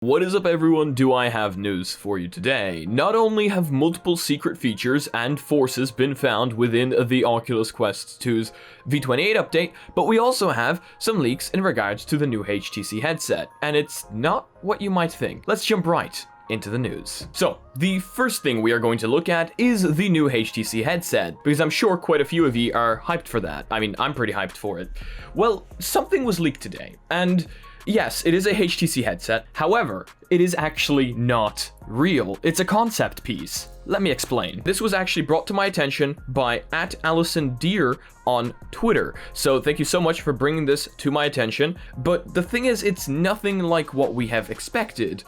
What is up everyone, do I have news for you today. Not only have multiple secret features and forces been found within the Oculus Quest 2's V28 update, but we also have some leaks in regards to the new HTC headset, and it's not what you might think. Let's jump right into the news. So, the first thing we are going to look at is the new HTC headset, because I'm sure quite a few of you are hyped for that. I mean, I'm pretty hyped for it. Well, something was leaked today, and yes, it is a HTC headset. However, it is actually not real. It's a concept piece. Let me explain. This was actually brought to my attention by @AllisonDeer on Twitter. So thank you so much for bringing this to my attention. But the thing is, it's nothing like what we have expected.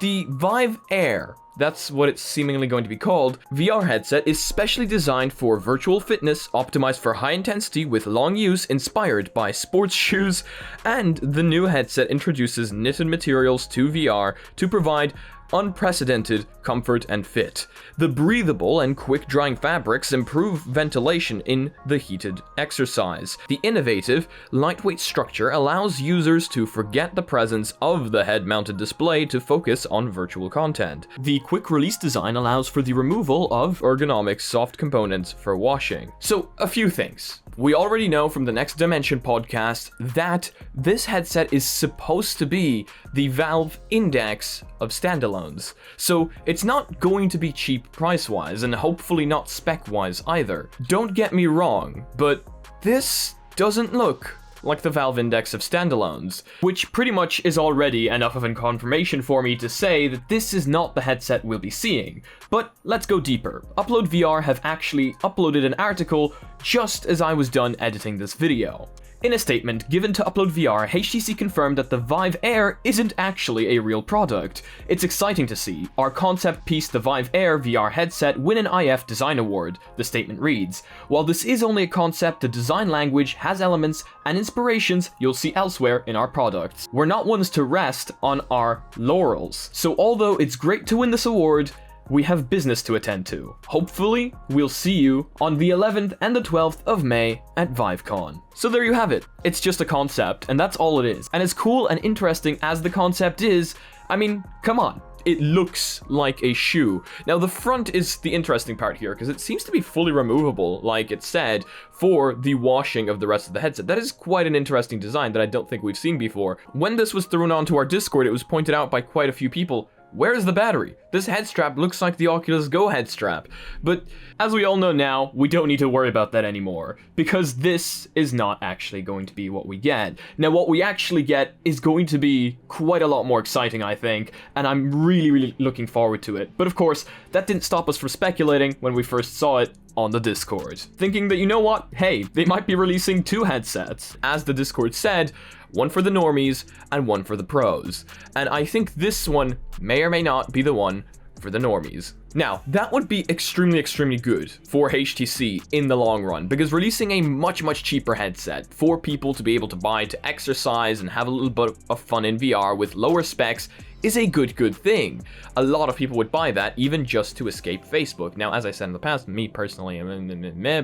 The Vive Air, that's what it's seemingly going to be called, VR headset is specially designed for virtual fitness, optimized for high intensity with long use, inspired by sports shoes, and the new headset introduces knitted materials to VR to provide unprecedented comfort and fit. The breathable and quick-drying fabrics improve ventilation in the heated exercise. The innovative, lightweight structure allows users to forget the presence of the head-mounted display to focus on virtual content. The quick-release design allows for the removal of ergonomic soft components for washing. So, a few things. We already know from the Next Dimension podcast that this headset is supposed to be the Valve Index of standalones. So it's not going to be cheap price-wise, and hopefully not spec-wise either. Don't get me wrong, but this doesn't look like the Valve Index of standalones, which pretty much is already enough of a confirmation for me to say that this is not the headset we'll be seeing. But let's go deeper. Upload VR have actually uploaded an article just as I was done editing this video. In a statement given to Upload VR, HTC confirmed that the Vive Air isn't actually a real product. It's exciting to see our concept piece, the Vive Air VR headset, win an IF Design Award, the statement reads. While this is only a concept, the design language has elements and inspirations you'll see elsewhere in our products. We're not ones to rest on our laurels. So although it's great to win this award, we have business to attend to. Hopefully, we'll see you on the 11th and the 12th of May at ViveCon. So there you have it. It's just a concept, and that's all it is. And as cool and interesting as the concept is, I mean, come on. It looks like a shoe. Now, the front is the interesting part here, because it seems to be fully removable, like it said, for the washing of the rest of the headset. That is quite an interesting design that I don't think we've seen before. When this was thrown onto our Discord, it was pointed out by quite a few people. Where is the battery? This head strap looks like the Oculus Go head strap. But as we all know now, we don't need to worry about that anymore, because this is not actually going to be what we get. Now, what we actually get is going to be quite a lot more exciting, I think, and I'm really looking forward to it. But of course, that didn't stop us from speculating when we first saw it on the Discord, thinking that, you know what, hey, they might be releasing two headsets. As the Discord said, one for the normies and one for the pros. And I think this one may or may not be the one for the normies. Now, that would be extremely good for HTC in the long run, because releasing a much cheaper headset for people to be able to buy to exercise and have a little bit of fun in VR with lower specs is a good thing. A lot of people would buy that even just to escape Facebook. Now, as I said in the past, me personally,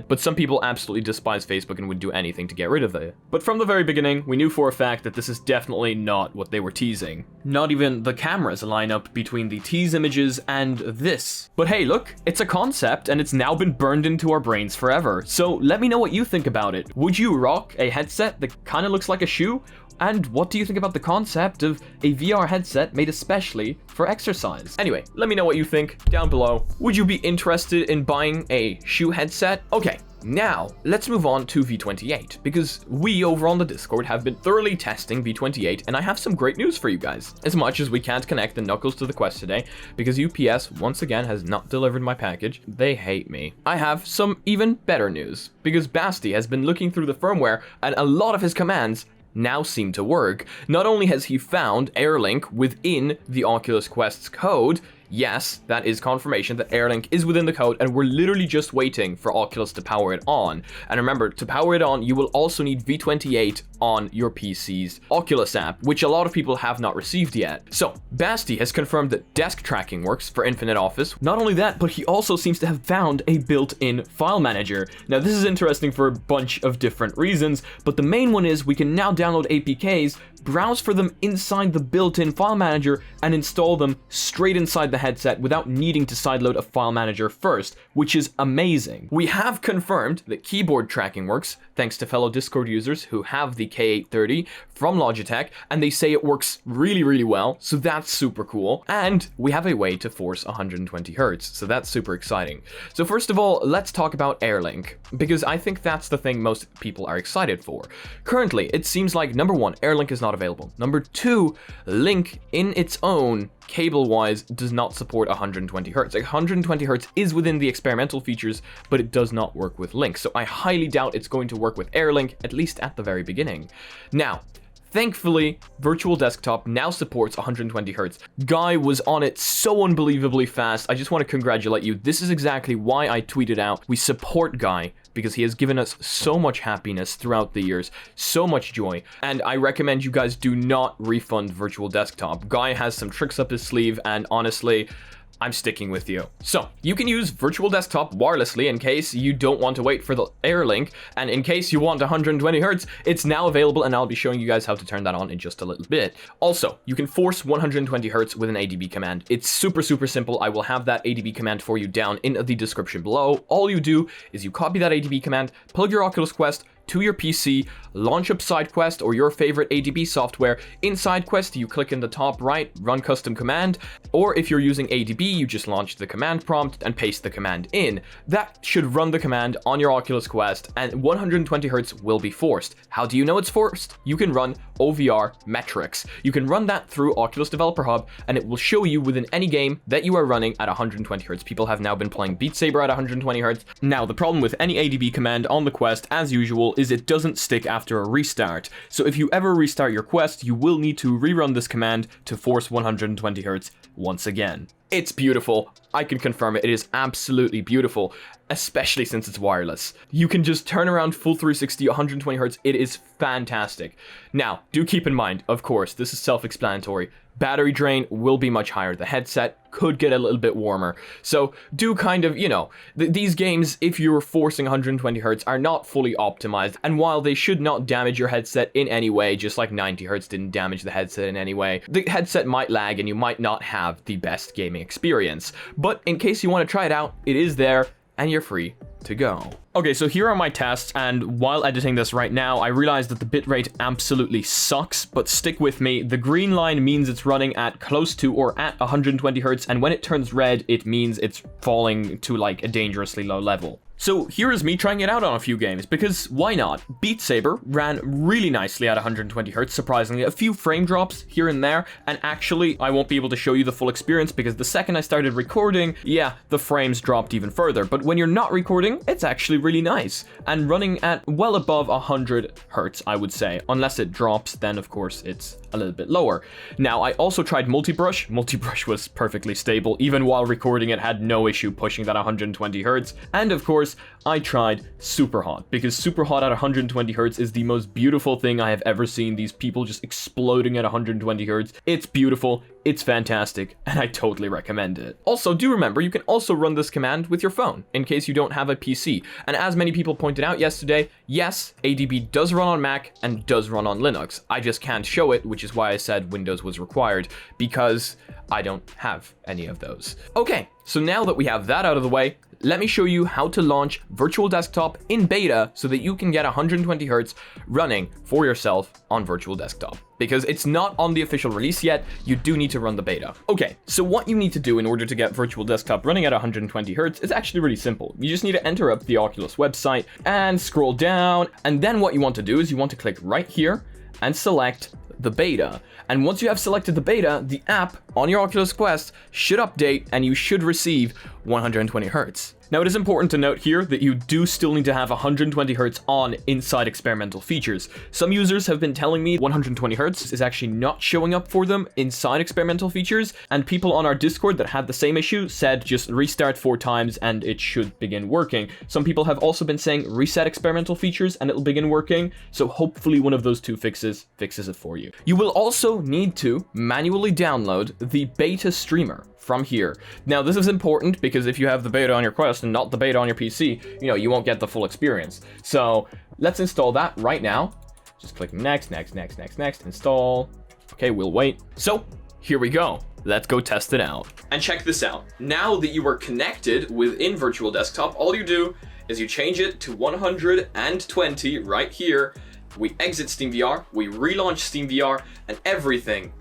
but some people absolutely despise Facebook and would do anything to get rid of it. But from the very beginning, we knew for a fact that this is definitely not what they were teasing. Not even the cameras line up between the tease images and this. But hey, look, it's a concept and it's now been burned into our brains forever. So let me know what you think about it. Would you rock a headset that kind of looks like a shoe? And what do you think about the concept of a VR headset made especially for exercise? Anyway, let me know what you think down below. Would you be interested in buying a shoe headset? Okay, now let's move on to V28, because we over on the Discord have been thoroughly testing V28, and I have some great news for you guys. As much as we can't connect the Knuckles to the Quest today, because UPS once again has not delivered my package, they hate me. I have some even better news, because Basti has been looking through the firmware, and a lot of his commands now seem to work. Not only has he found AirLink within the Oculus Quest's code, yes, that is confirmation that Airlink is within the code, and we're literally just waiting for Oculus to power it on. And remember, to power it on, you will also need V28 on your PC's Oculus app, which a lot of people have not received yet. So, Basti has confirmed that desk tracking works for Infinite Office. Not only that, but he also seems to have found a built-in file manager. Now, this is interesting for a bunch of different reasons, but the main one is we can now download APKs, browse for them inside the built-in file manager, and install them straight inside the headset without needing to sideload a file manager first, which is amazing. We have confirmed that keyboard tracking works, thanks to fellow Discord users who have the K830 from Logitech, and they say it works really, really well, so that's super cool. And we have a way to force 120 Hz, so that's super exciting. So first of all, let's talk about Airlink, because I think that's the thing most people are excited for. Currently, it seems like, number one, Airlink is not available. Number two, Link in its own, cable-wise, does not support 120 Hz. Like, 120 Hz is within the experimental features, but it does not work with Link. So I highly doubt it's going to work with Airlink, at least at the very beginning. Now, thankfully, Virtual Desktop now supports 120 Hz. Guy was on it so unbelievably fast. I just want to congratulate you. This is exactly why I tweeted out, we support Guy, because he has given us so much happiness throughout the years, so much joy, and I recommend you guys do not refund Virtual Desktop. Guy has some tricks up his sleeve, and honestly, I'm sticking with you. So, you can use Virtual Desktop wirelessly in case you don't want to wait for the Airlink, and in case you want 120 Hz, it's now available, and I'll be showing you guys how to turn that on in just a little bit. Also, you can force 120 Hz with an ADB command. It's super, super simple. I will have that ADB command for you down in the description below. All you do is you copy that ADB command, plug your Oculus Quest to your PC, launch up SideQuest or your favorite ADB software. In SideQuest, you click in the top right, run custom command, or if you're using ADB, you just launch the command prompt and paste the command in. That should run the command on your Oculus Quest, and 120 Hz will be forced. How do you know it's forced? You can run OVR metrics. You can run that through Oculus Developer Hub, and it will show you within any game that you are running at 120 Hz. People have now been playing Beat Saber at 120 Hz. Now, the problem with any ADB command on the Quest, as usual, is it doesn't stick after a restart. So if you ever restart your Quest, you will need to rerun this command to force 120 Hz once again. It's beautiful. I can confirm it. It is absolutely beautiful, especially since it's wireless. You can just turn around full 360, 120 Hz. It is fantastic. Now, do keep in mind, of course, this is self-explanatory. Battery drain will be much higher. The headset could get a little bit warmer. So do kind of, you know, these games, if you're forcing 120 Hz, are not fully optimized. And while they should not damage your headset in any way, just like 90 Hz didn't damage the headset in any way, the headset might lag and you might not have the best gaming experience. But in case you want to try it out, it is there and you're free to go. Okay, so here are my tests, and while editing this right now, I realized that the bitrate absolutely sucks, but stick with me. The green line means it's running at close to or at 120 Hz, and when it turns red, it means it's falling to like a dangerously low level. So here is me trying it out on a few games, because why not? Beat Saber ran really nicely at 120 Hz, surprisingly. A few frame drops here and there, and actually, I won't be able to show you the full experience, because the second I started recording, yeah, the frames dropped even further. But when you're not recording, it's actually really nice, and running at well above 100 Hz, I would say. Unless it drops, then of course it's a little bit lower. Now, I also tried multi-brush. Multi-brush was perfectly stable. Even while recording, it had no issue pushing that 120 Hz. And of course, I tried super hot, because super hot at 120 Hz is the most beautiful thing I have ever seen. These people just exploding at 120 Hz. It's beautiful, it's fantastic, and I totally recommend it. Also, do remember, you can also run this command with your phone, in case you don't have a PC. And as many people pointed out yesterday, yes, ADB does run on Mac and does run on Linux. I just can't show it, which is why I said Windows was required, because I don't have any of those. Okay, so now that we have that out of the way, let me show you how to launch Virtual Desktop in beta so that you can get 120 Hz running for yourself on Virtual Desktop. Because it's not on the official release yet, you do need to run the beta. Okay, so what you need to do in order to get Virtual Desktop running at 120 Hz is actually really simple. You just need to enter up the Oculus website and scroll down, and then what you want to do is you want to click right here and select the beta. And once you have selected the beta, the app on your Oculus Quest should update and you should receive 120 Hz. Now, it is important to note here that you do still need to have 120 Hz on inside experimental features. Some users have been telling me 120 Hz is actually not showing up for them inside experimental features, and people on our Discord that had the same issue said just restart 4 times and it should begin working. Some people have also been saying reset experimental features and it'll begin working, so hopefully one of those 2 fixes it for you. You will also need to manually download the beta streamer from here. Now, this is important because if you have the beta on your Quest and not the beta on your PC, you won't get the full experience. So let's install that right now. Just click next, install. Okay, we'll wait. So here we go. Let's go test it out. And check this out. Now that you are connected within Virtual Desktop, all you do is you change it to 120 right here. We exit SteamVR, we relaunch SteamVR, and everything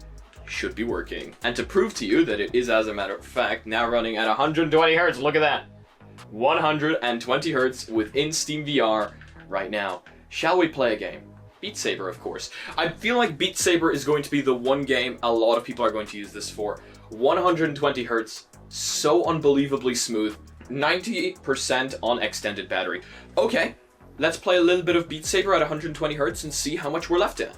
should be working. And to prove to you that it is, as a matter of fact, now running at 120 Hz, look at that. 120 Hz within SteamVR right now. Shall we play a game? Beat Saber, of course. I feel like Beat Saber is going to be the one game a lot of people are going to use this for. 120 Hz, so unbelievably smooth. 98% on extended battery. Okay, let's play a little bit of Beat Saber at 120 Hz and see how much we're left at.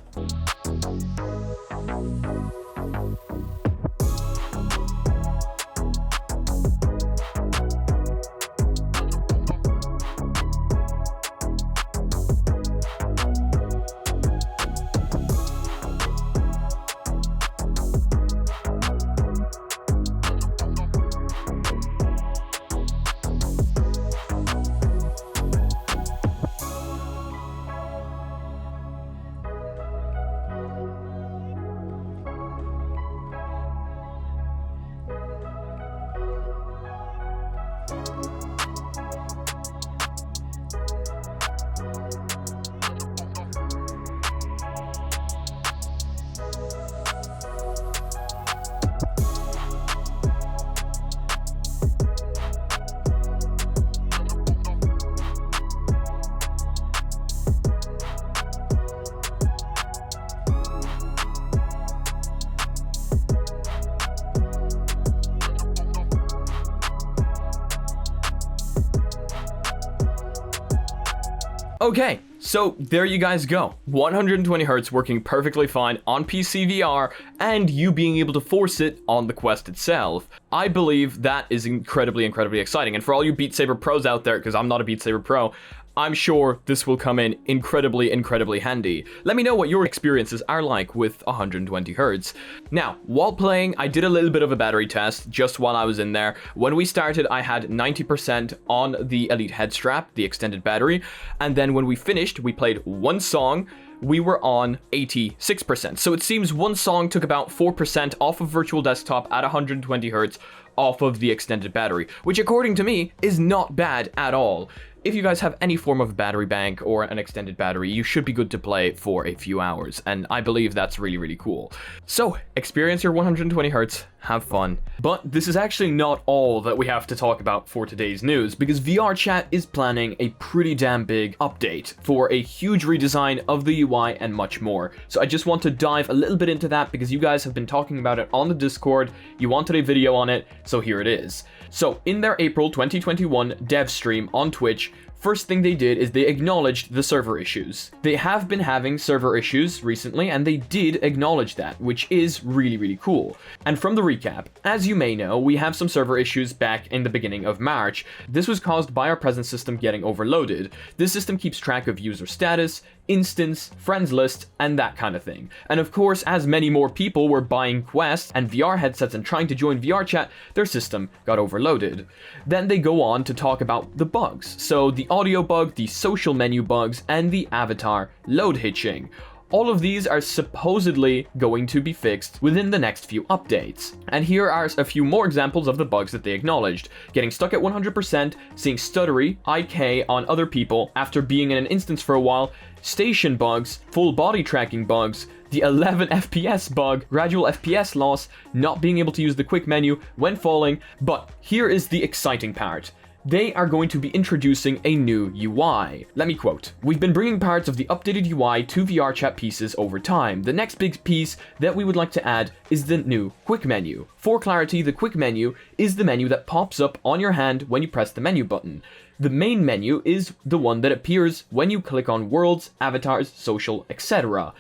Okay, so there you guys go. 120 Hz working perfectly fine on PCVR and you being able to force it on the Quest itself. I believe that is incredibly exciting. And for all you Beat Saber pros out there, because I'm not a Beat Saber pro, I'm sure this will come in incredibly handy. Let me know what your experiences are like with 120 Hz. Now, while playing, I did a little bit of a battery test just while I was in there. When we started, I had 90% on the Elite head strap, the extended battery, and then when we finished, we played one song, we were on 86%. So it seems one song took about 4% off of Virtual Desktop at 120 Hz off of the extended battery, which according to me is not bad at all. If you guys have any form of battery bank or an extended battery, you should be good to play for a few hours, and I believe that's really cool. So, experience your 120 Hz, have fun. But this is actually not all that we have to talk about for today's news, because VRChat is planning a pretty damn big update for a huge redesign of the UI and much more. So I just want to dive a little bit into that because you guys have been talking about it on the Discord, you wanted a video on it, so here it is. So, in their April 2021 dev stream on Twitch, first thing they did is they acknowledged the server issues. They have been having server issues recently, and they did acknowledge that, which is really cool. And from the recap, as you may know, we have some server issues back in the beginning of March. This was caused by our present system getting overloaded. This system keeps track of user status, instance, friends list, and that kind of thing. And of course, as many more people were buying Quest and VR headsets and trying to join VRChat, their system got overloaded. Then they go on to talk about the bugs. So the audio bug, the social menu bugs, and the avatar load hitching. All of these are supposedly going to be fixed within the next few updates. And here are a few more examples of the bugs that they acknowledged. Getting stuck at 100%, seeing stuttery, IK on other people after being in an instance for a while, station bugs, full body tracking bugs, the 11 FPS bug, gradual FPS loss, not being able to use the quick menu when falling, but here is the exciting part. they are going to be introducing a new UI. Let me quote, "We've been bringing parts of the updated UI to VRChat pieces over time. The next big piece that we would like to add is the new quick menu. For clarity, the quick menu is the menu that pops up on your hand when you press the menu button. The main menu is the one that appears when you click on worlds, avatars, social, etc.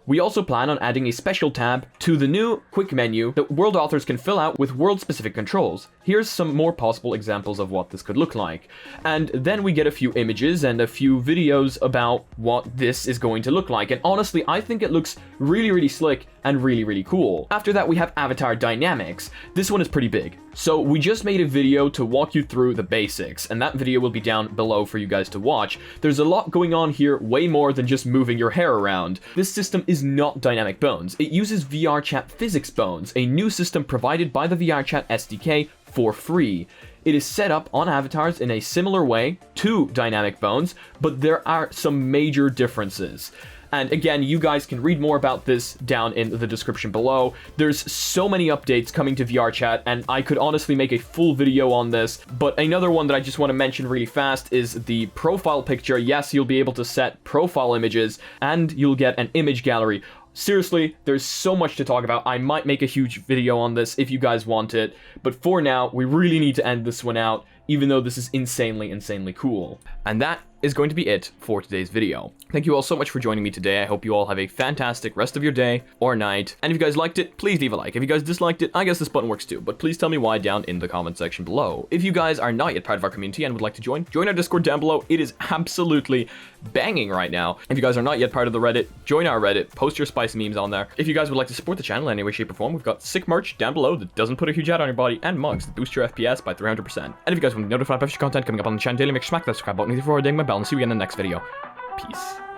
We also plan on adding a special tab to the new quick menu that world authors can fill out with world-specific controls. Here's some more possible examples of what this could look like." And then we get a few images and a few videos about what this is going to look like. And honestly, I think it looks really, really slick and really, really cool. After that, we have avatar dynamics. This one is pretty big. So we just made a video to walk you through the basics, and that video will be down below for you guys to watch. There's a lot going on here, way more than just moving your hair around. This system is not dynamic bones. It uses VRChat physics bones, a new system provided by the VRChat SDK for free. It is set up on avatars in a similar way to dynamic bones, but there are some major differences. And again, you guys can read more about this down in the description below. There's so many updates coming to VRChat, and I could honestly make a full video on this. But another one that I just want to mention really fast is the profile picture. Yes, you'll be able to set profile images, and you'll get an image gallery. Seriously, there's so much to talk about. I might make a huge video on this if you guys want it. But for now, we really need to end this one out, even though this is insanely, insanely cool. And that is going to be it for today's video. Thank you all so much for joining me today. I hope you all have a fantastic rest of your day or night. And if you guys liked it, please leave a like. If you guys disliked it, I guess this button works too, but please tell me why down in the comment section below. If you guys are not yet part of our community and would like to join our Discord down below. It is absolutely banging right now. If you guys are not yet part of the Reddit, join our Reddit, post your spicy memes on there. If you guys would like to support the channel in any way, shape, or form, we've got sick merch down below that doesn't put a huge ad on your body, and mugs that boost your FPS by 300%. And if you guys want to be notified of future content coming up on the channel daily, make sure to smack that subscribe button before ding my bell, and see you again in the next video. Peace.